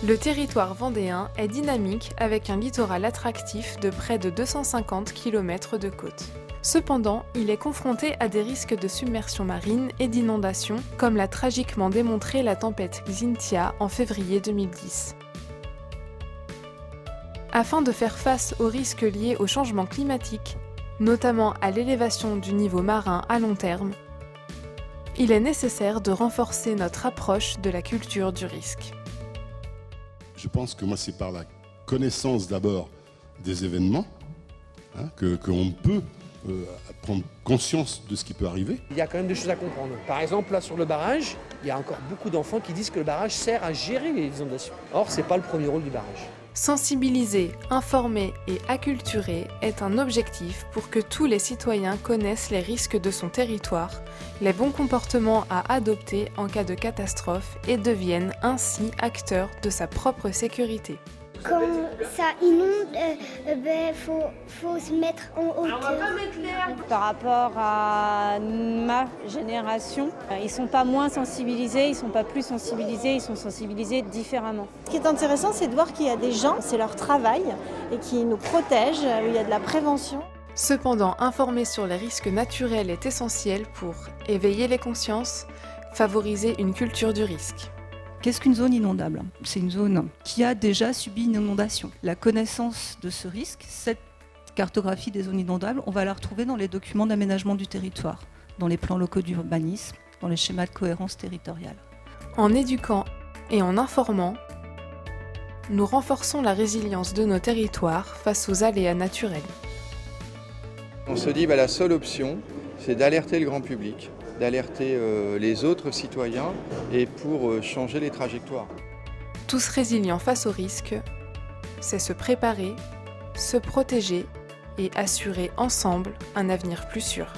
Le territoire vendéen est dynamique avec un littoral attractif de près de 250 km de côte. Cependant, il est confronté à des risques de submersion marine et d'inondation, comme l'a tragiquement démontré la tempête Xynthia en février 2010. Afin de faire face aux risques liés au changement climatique, notamment à l'élévation du niveau marin à long terme, il est nécessaire de renforcer notre approche de la culture du risque. Je pense que moi, c'est par la connaissance d'abord des événements qu'on peut prendre conscience de ce qui peut arriver. Il y a quand même des choses à comprendre. Par exemple, là sur le barrage, il y a encore beaucoup d'enfants qui disent que le barrage sert à gérer les inondations. Or, ce n'est pas le premier rôle du barrage. Sensibiliser, informer et acculturer est un objectif pour que tous les citoyens connaissent les risques de son territoire, les bons comportements à adopter en cas de catastrophe et deviennent ainsi acteurs de sa propre sécurité. Quand ça inonde, faut se mettre en hauteur. Par rapport à ma génération, ils ne sont pas moins sensibilisés, ils ne sont pas plus sensibilisés, ils sont sensibilisés différemment. Ce qui est intéressant, c'est de voir qu'il y a des gens, c'est leur travail, et qui nous protègent, où il y a de la prévention. Cependant, informer sur les risques naturels est essentiel pour éveiller les consciences, favoriser une culture du risque. Qu'est-ce qu'une zone inondable ? C'est une zone qui a déjà subi une inondation. La connaissance de ce risque, cette cartographie des zones inondables, on va la retrouver dans les documents d'aménagement du territoire, dans les plans locaux d'urbanisme, dans les schémas de cohérence territoriale. En éduquant et en informant, nous renforçons la résilience de nos territoires face aux aléas naturels. On se dit la seule option, c'est d'alerter le grand public, d'alerter les autres citoyens et pour changer les trajectoires. Tous résilients face aux risques, c'est se préparer, se protéger et assurer ensemble un avenir plus sûr.